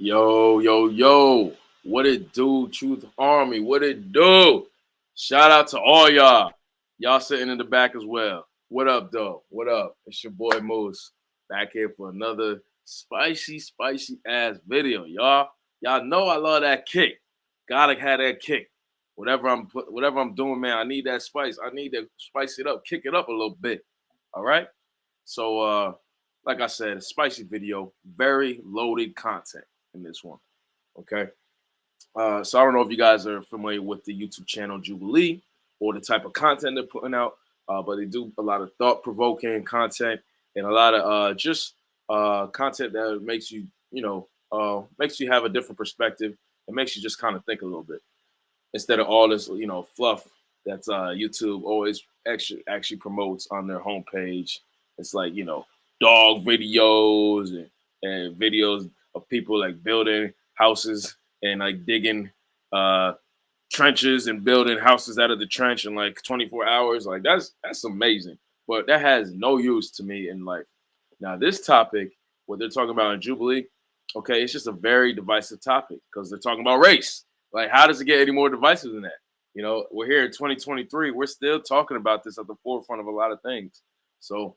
Yo, yo, yo. What it do, Truth Army? What it do? Shout out to all y'all. Y'all sitting in the back as well. What up, though? What up? It's your boy Moose back here for another spicy ass video, y'all. Y'all know I love that kick. Gotta have that kick. Whatever I'm doing, man, I need that spice. I need to spice it up, kick it up a little bit. All right. So like I said, a spicy video, very loaded content in this one. Okay. So I don't know if you guys are familiar with the YouTube channel Jubilee or the type of content they're putting out, but they do a lot of thought-provoking content and a lot of just content that makes you, makes you have a different perspective and makes you just kind of think a little bit instead of all this, fluff that YouTube always actually promotes on their homepage. It's like, dog videos and videos of people like building houses and like digging uh trenches and building houses out of the trench in like 24 hours. Like that's amazing. But that has no use to me in life. Now, this topic, what they're talking about in Jubilee, okay, it's just a very divisive topic because they're talking about race. Like, how does it get any more divisive than that? We're here in 2023. We're still talking about this at the forefront of a lot of things. So,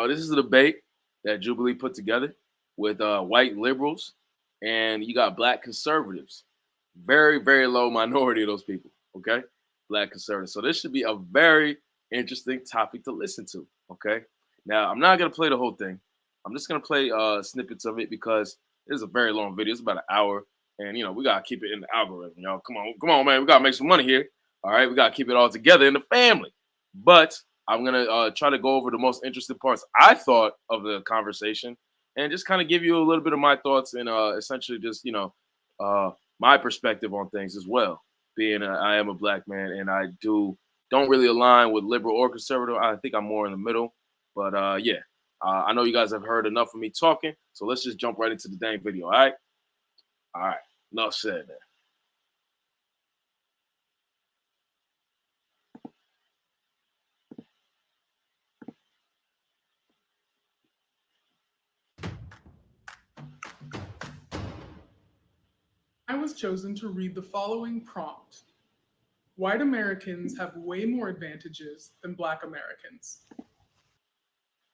this is a debate that Jubilee put together with white liberals, and you got black conservatives. Very, very low minority of those people. Okay, black conservatives. So this should be a very interesting topic to listen to. Okay. Now I'm not gonna play the whole thing. I'm just gonna play snippets of it because it's a very long video. It's about an hour, and we gotta keep it in the algorithm. Y'all, come on, man. We gotta make some money here. All right, we gotta keep it all together in the family. But I'm gonna try to go over the most interesting parts I thought of the conversation, and just kind of give you a little bit of my thoughts and essentially just my perspective on things as well. Being I am a black man and I don't really align with liberal or conservative. I think I'm more in the middle. But yeah, I know you guys have heard enough of me talking, so let's just jump right into the dang video. All right. Enough said. Man. I was chosen to read the following prompt. White Americans have way more advantages than Black Americans.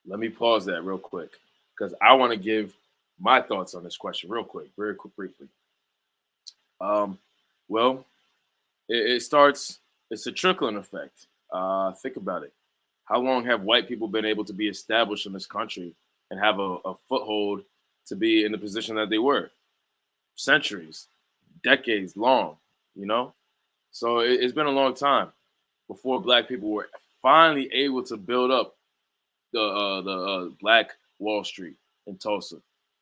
Let me pause that real quick because I want to give my thoughts on this question real quick, very quick, briefly. Well, it starts, it's a trickling effect. Think about it. How long have white people been able to be established in this country and have a foothold to be in the position that they were? Centuries, decades long, you know? So it's been a long time before black people were finally able to build up the Black Wall Street in Tulsa.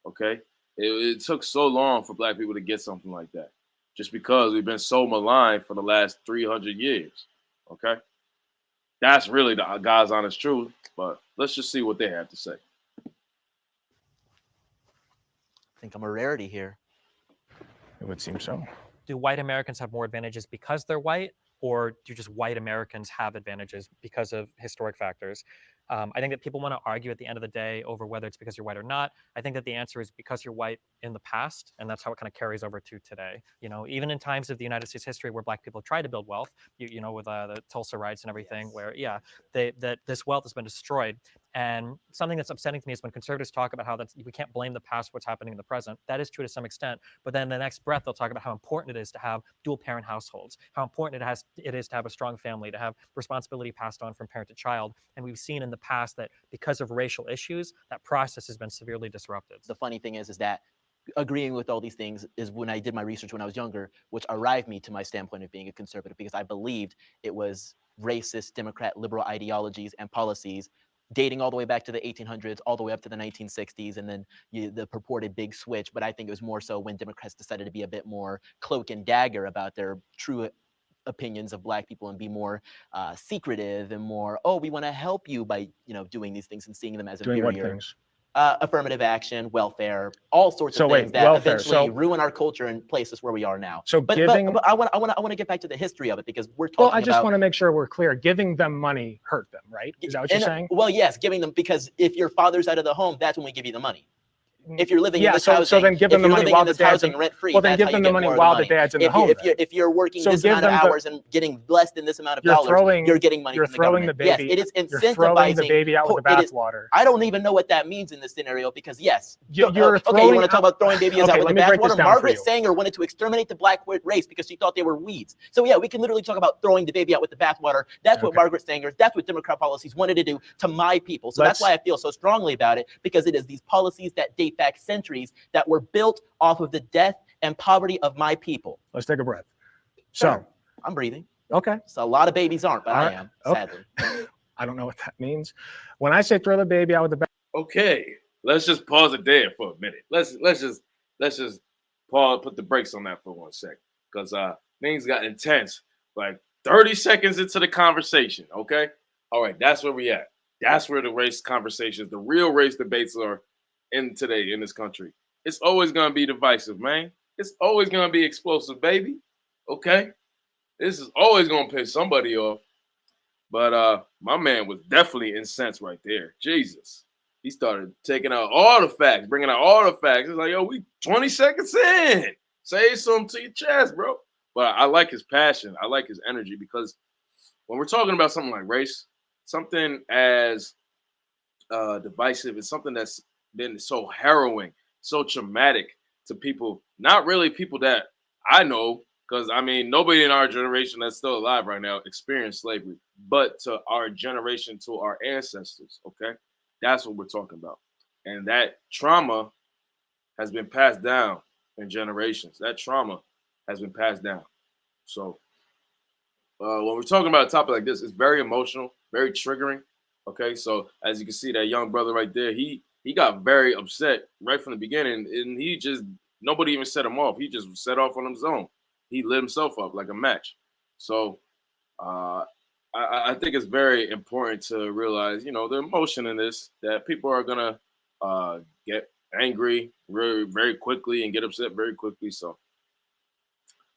Okay, it took so long for black people to get something like that, just because we've been so maligned for the last 300 years. Okay, that's really the God's honest truth. But let's just see what they have to say. I think I'm a rarity here. It would seem so. Do white Americans have more advantages because they're white, or do just white Americans have advantages because of historic factors? I think that people want to argue at the end of the day over whether it's because you're white or not. I think that the answer is because you're white in the past, and that's how it kind of carries over to today. Even in times of the United States history where black people tried to build wealth, with the Tulsa riots and everything, yes, where that this wealth has been destroyed. And something that's upsetting to me is when conservatives talk about how we can't blame the past for what's happening in the present. That is true to some extent, but then the next breath they'll talk about how important it is to have dual parent households, how important it is to have a strong family, to have responsibility passed on from parent to child. And we've seen in the past that because of racial issues, that process has been severely disrupted. The funny thing is that agreeing with all these things is when I did my research when I was younger, which arrived me to my standpoint of being a conservative, because I believed it was racist, Democrat, liberal ideologies and policies dating all the way back to the 1800s, all the way up to the 1960s, and then the purported big switch. But I think it was more so when Democrats decided to be a bit more cloak and dagger about their true opinions of black people and be more secretive and more, we want to help you by doing these things and seeing them as doing inferior. What things? Affirmative action, welfare, all sorts of things that eventually ruin our culture and places where we are now. So but I want to get back to the history of it, because we're talking about. Well, I just want to make sure we're clear. Giving them money hurt them, right? Is that what you're saying? Well, yes, giving them, because if your father's out of the home, that's when we give you the money. If you're living in Yeah, this so housing, then give if them the you're money living while in the this dad's housing rent free, well, then that's give how them you the get money more of while the the money. dad's in the If, home. you, then. if you're working So this give amount of them the- hours and getting less than this amount of You're dollars, throwing you're getting money you're from the throwing the government. baby. Yes, it is You're throwing the incentivizing. baby out with the It is, bathwater. I don't even know what that means in this scenario because yes, You're okay, you throwing want to talk out- about throwing babies out Okay, with let the me break this bathwater? down for Margaret you. Sanger wanted to exterminate the black race because she thought they were weeds. So yeah, we can literally talk about throwing the baby out with the bathwater. That's what Okay. Margaret Sanger, that's what Democrat policies wanted to do to my people. So that's Let's- why I feel so strongly about it, because it is these policies that date back centuries that were built off of the death and poverty of my people. Let's take a breath. Sure, I'm breathing. Okay. So a lot of babies aren't, but All I right. am, Okay. sadly. I don't know what that means. When I say throw the baby out with the bath, Okay, let's just pause it there for a minute. Let's just pause, put the brakes on that for 1 second, because things got intense like 30 seconds into the conversation. Okay, all right, that's where we at. That's where the race conversations, the real race debates are in today in this country. It's always gonna be divisive, man. It's always gonna be explosive, baby. Okay, this is always gonna piss somebody off. But my man was definitely incensed right there. Jesus. He started taking out all the facts, bringing out all the facts. It's like, yo, we 20 seconds in. Say something to your chest, bro. But I like his passion. I like his energy, because when we're talking about something like race, something as divisive is something that's been so harrowing, so traumatic to people, not really people that I know, because I mean, nobody in our generation that's still alive right now experienced slavery, but to our generation, to our ancestors, okay? That's what we're talking about. And that trauma has been passed down in generations. That trauma has been passed down. So when we're talking about a topic like this, it's very emotional, very triggering. Okay, so as you can see, that young brother right there, he got very upset right from the beginning, and he just, nobody even set him off. He just set off on his own. He lit himself up like a match. So I think it's very important to realize, you know, the emotion in this, that people are gonna get angry very, very quickly and get upset very quickly. So,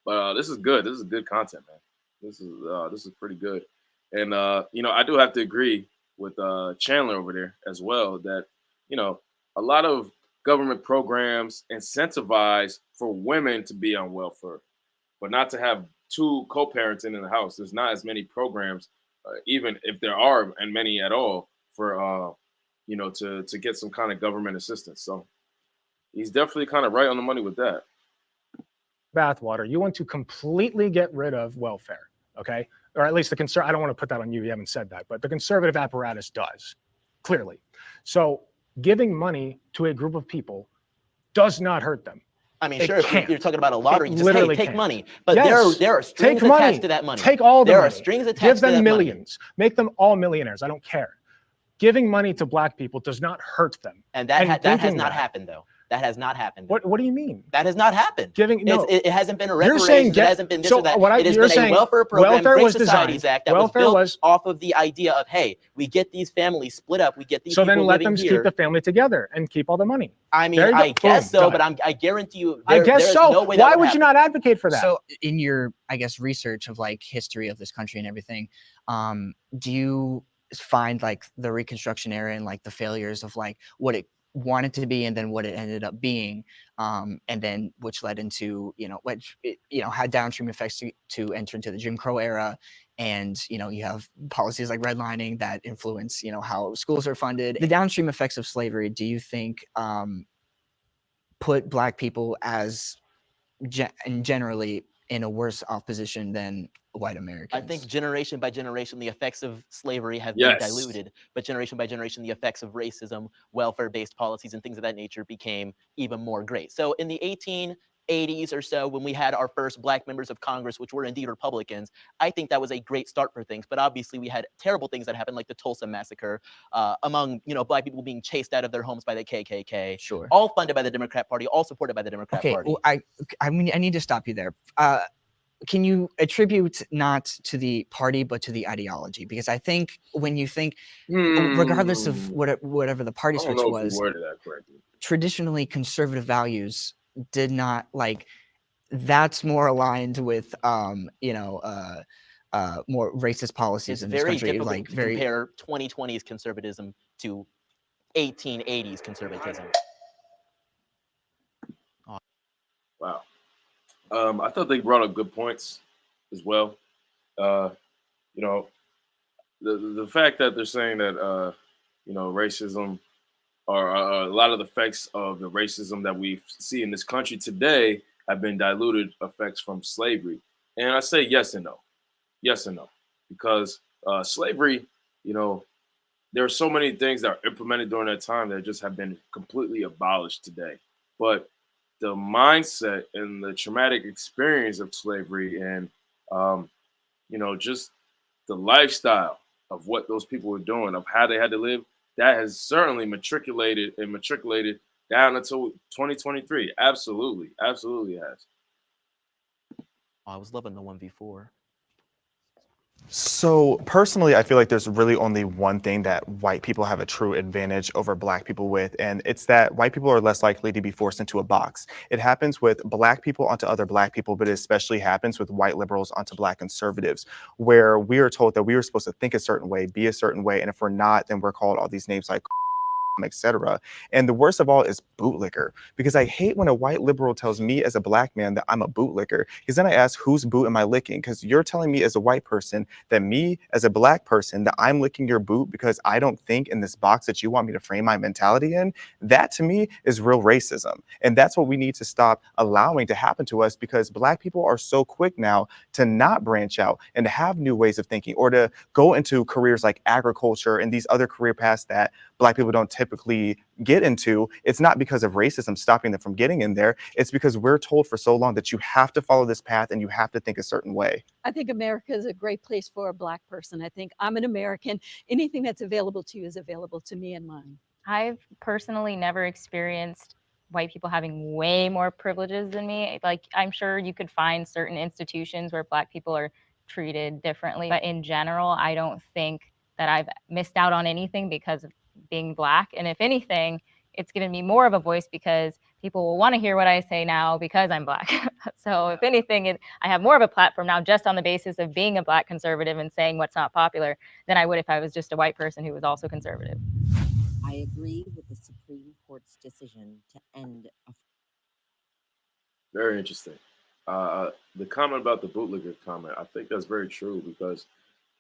but this is good. This is good content, man. This is pretty good. And you know, I do have to agree with Chandler over there as well, that, you know, a lot of government programs incentivize for women to be on welfare, but not to have two co-parenting in the house. There's not as many programs, even if there are, and many at all, for you know, to get some kind of government assistance. So he's definitely kind of right on the money with that. bathwater. You want to completely get rid of welfare, okay? Or at least the I don't want to put that on you. You haven't said that, but the conservative apparatus does, clearly. So giving money to a group of people does not hurt them. I mean, It sure, if can't. you're talking about a lottery, It you just, hey, literally take can't. money. But Yes. there are strings Take money. attached to that money. Take all the there money. are strings attached Give to them that millions. Make them all millionaires. I don't care. Giving money to black people does not hurt them. money. And that has thinking not that- happened, though. That has not happened. What do you mean? That has not happened. Giving no. It hasn't been a You're saying reparations. It hasn't been this or that. It has you're been saying a welfare program, welfare Great was Societies designed. Act, that was Welfare built was off of the idea of, hey, we get these families split up, we get these so people then let living them here. keep the family together and keep all the money. I mean, There you go. I guess Boom, so, done. but I guarantee you, I guess there's so. no way that Why would you happen. not advocate for that? So in your, I guess, research of like history of this country and everything, do you find like the Reconstruction era and like the failures of like what it wanted to be and then what it ended up being, and then which led into, you know, which it, you know, had downstream effects to enter into the Jim Crow era, and you know, you have policies like redlining that influence, you know, how schools are funded. The downstream effects of slavery, do you think put black people as generally in a worse off position than white Americans? I think generation by generation, the effects of slavery have Yes. been diluted, but generation by generation, the effects of racism, welfare-based policies, and things of that nature became even more great. So in the 1880s or so, when we had our first black members of Congress, which were indeed Republicans, I think that was a great start for things. But obviously, we had terrible things that happened, like the Tulsa massacre, among, you know, black people being chased out of their homes by the KKK. Sure. All funded by the Democrat Party, all supported by the Democrat Okay, Party. well, I mean, I need to stop you there. Can you attribute not to the party but to the ideology? Because I think when you think, regardless of whatever the party I don't switch know if was, you worded that correctly. traditionally conservative values did not like. That's more aligned with you know, more racist policies It's in this very country. difficult Like to very compare 2020s conservatism to 1880s conservatism. Wow. I thought they brought up good points as well. Uh, you know, the fact that they're saying that racism or a lot of the effects of the racism that we see in this country today have been diluted effects from slavery. And I say yes and no, because slavery, you know, there are so many things that are implemented during that time that just have been completely abolished today. But the mindset and the traumatic experience of slavery and um, just the lifestyle of what those people were doing, of how they had to live, that has certainly matriculated down until 2023. Absolutely, absolutely has. I was loving the 1v4. So personally, I feel like there's really only one thing that white people have a true advantage over black people with, and it's that white people are less likely to be forced into a box. It happens with black people onto other black people, but it especially happens with white liberals onto black conservatives, where we are told that we are supposed to think a certain way, be a certain way, and if we're not, then we're called all these names like etc. And the worst of all is bootlicker, because I hate when a white liberal tells me as a black man that I'm a bootlicker, because then I ask, whose boot am I licking? Because you're telling me as a white person that me as a black person that I'm licking your boot because I don't think in this box that you want me to frame my mentality in. That to me is real racism. And that's what we need to stop allowing to happen to us, because black people are so quick now to not branch out and to have new ways of thinking, or to go into careers like agriculture and these other career paths that black people don't typically get into. It's not because of racism stopping them from getting in there. It's because we're told for so long that you have to follow this path and you have to think a certain way. I think America is a great place for a Black person. I think I'm an American. Anything that's available to you is available to me and mine. I've personally never experienced white people having way more privileges than me. Like, I'm sure you could find certain institutions where Black people are treated differently, but in general, I don't think that I've missed out on anything because of being Black. And if anything, it's given me more of a voice because people will want to hear what I say now because I'm Black. So if anything, I have more of a platform now just on the basis of being a Black conservative and saying what's not popular than I would if I was just a white person who was also conservative. I agree with the Supreme Court's decision to end a Very interesting. The comment about the bootlicker comment, I think that's very true, because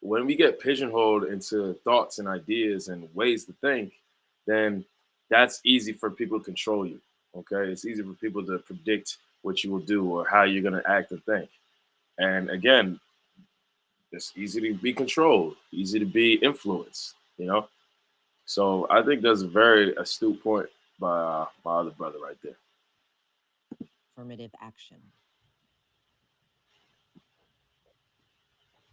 when we get pigeonholed into thoughts and ideas and ways to think, then that's easy for people to control you. Okay, it's easy for people to predict what you will do or how you're going to act and think. And again, it's easy to be controlled, easy to be influenced. So I think that's a very astute point by my other brother right there. affirmative action.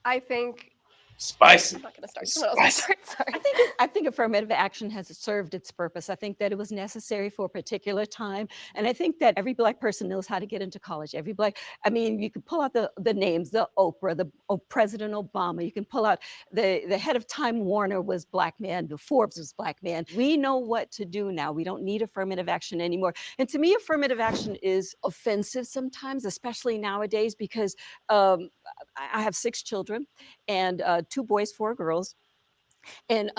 I think Spicy. I'm not going to start. Someone else can start. Sorry. I think affirmative action has served its purpose. I think that it was necessary for a particular time. And I think that every Black person knows how to get into college. I mean, you can pull out the names, the Oprah, President Obama. You can pull out the head of Time Warner was Black man, the Forbes was Black man. We know what to do now. We don't need affirmative action anymore. And to me, affirmative action is offensive sometimes, especially nowadays, because I have 6 children and 2 boys, 4 girls. And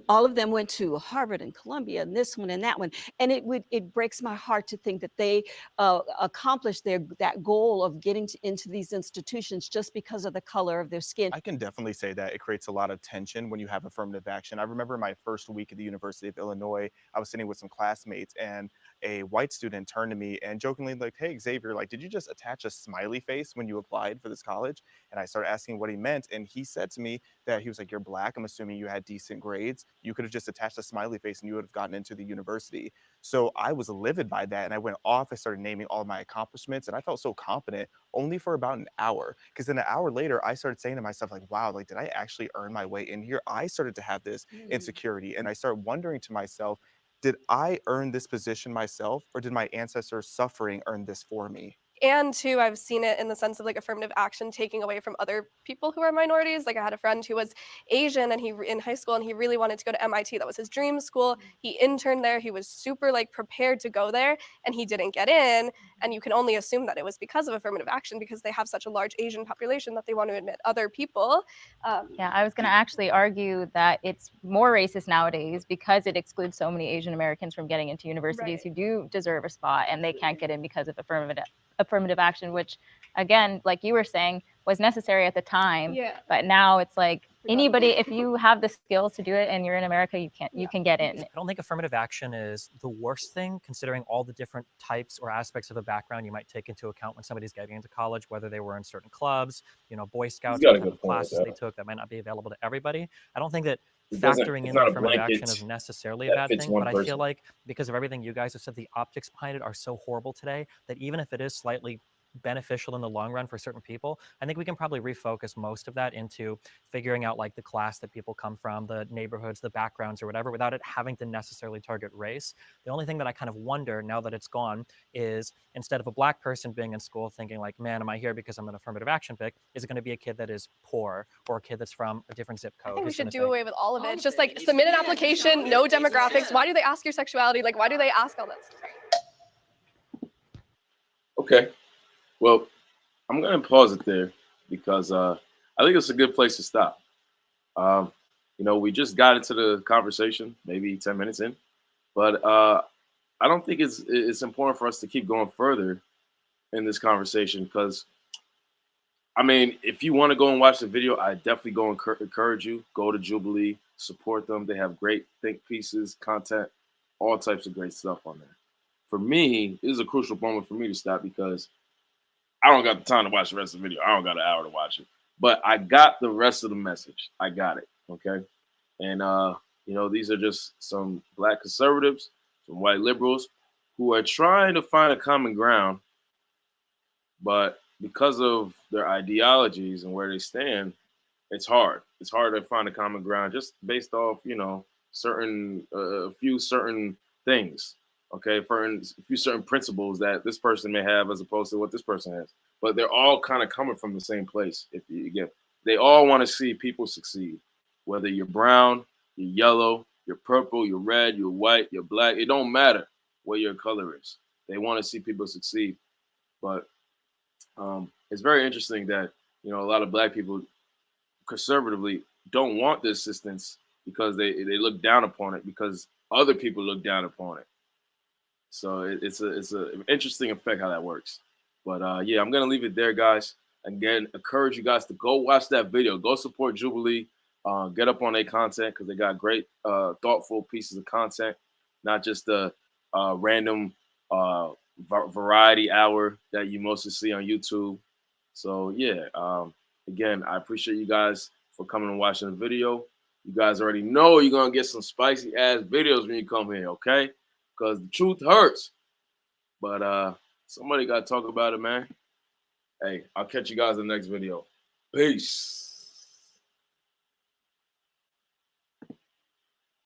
all of them went to Harvard and Columbia and this one and that one. And it breaks my heart to think that they accomplished that goal of getting into these institutions just because of the color of their skin. I can definitely say that it creates a lot of tension when you have affirmative action. I remember my first week at the University of Illinois, I was sitting with some classmates and a white student turned to me and jokingly like, "Hey, Xavier, like, did you just attach a smiley face when you applied for this college?" And I started asking what he meant. And he said to me that he was like, "You're Black. I'm assuming you had decent grades. You could have just attached a smiley face and you would have gotten into the university." So I was livid by that. And I went off. I started naming all of my accomplishments and I felt so confident only for about an hour. Because then an hour later, I started saying to myself, like, wow, like, did I actually earn my way in here? I started to have this insecurity. And I started wondering to myself, did I earn this position myself or did my ancestors suffering earn this for me? And two, I've seen it in the sense of like affirmative action taking away from other people who are minorities. Like I had a friend who was Asian and he in high school and he really wanted to go to MIT. That was his dream school. He interned there. He was super like prepared to go there and he didn't get in. And you can only assume that it was because of affirmative action because they have such a large Asian population that they want to admit other people. Yeah, I was going to actually argue that it's more racist nowadays because it excludes so many Asian Americans from getting into universities who do deserve a spot and they can't get in because of affirmative action, which again, like you were saying, was necessary at the time. Yeah. But now it's like anybody, if you have the skills to do it and you're in America, you can get in. I don't think affirmative action is the worst thing, considering all the different types or aspects of a background you might take into account when somebody's getting into college, whether they were in certain clubs, you know, Boy Scouts, got what a type good of point with classes that. they took that might not be available to everybody. I don't think that It's factoring in not the a affirmative action blanket is necessarily a that bad fits thing, one but I person. feel like because of everything you guys have said, the optics behind it are so horrible today that even if it is slightly beneficial in the long run for certain people, I think we can probably refocus most of that into figuring out like the class that people come from, the neighborhoods, the backgrounds or whatever, without it having to necessarily target race. The only thing that I kind of wonder now that it's gone is instead of a black person being in school thinking like, man, am I here because I'm an affirmative action pick? Is it going to be a kid that is poor or a kid that's from a different zip code? I think we who's gonna should do think, away with all of it. It's just like submit an application, no demographics. Why do they ask your sexuality? Like, why do they ask all that stuff? Okay. Well, I'm going to pause it there because I think it's a good place to stop. You know, we just got into the conversation, maybe 10 minutes in, but I don't think it's important for us to keep going further in this conversation because, I mean, if you want to go and watch the video, I definitely go and encourage you. Go to Jubilee, support them. They have great think pieces, content, all types of great stuff on there. For me, this is a crucial moment for me to stop because I don't got the time to watch the rest of the video. I don't got an hour to watch it. But I got the rest of the message. I got it. Okay. And you know, these are just some black conservatives, some white liberals who are trying to find a common ground, but because of their ideologies and where they stand, it's hard. It's hard to find a common ground just based off, you know, certain a few certain things. Okay, for a few certain principles that this person may have as opposed to what this person has. But they're all kind of coming from the same place. If you get, they all want to see people succeed. Whether you're brown, you're yellow, you're purple, you're red, you're white, you're black. It don't matter what your color is. They want to see people succeed. But it's very interesting that you know a lot of black people conservatively don't want the assistance because they look down upon it because other people look down upon it. So it's a interesting effect how that works. But yeah, I'm gonna leave it there, guys. Again, encourage you guys to go watch that video. Go support Jubilee. Get up on their content because they got great, thoughtful pieces of content, not just the random variety hour that you mostly see on YouTube. So yeah, again, I appreciate you guys for coming and watching the video. You guys already know you're gonna get some spicy ass videos when you come here, okay? Because the truth hurts. But somebody gotta talk about it, man. Hey, I'll catch you guys in the next video. Peace.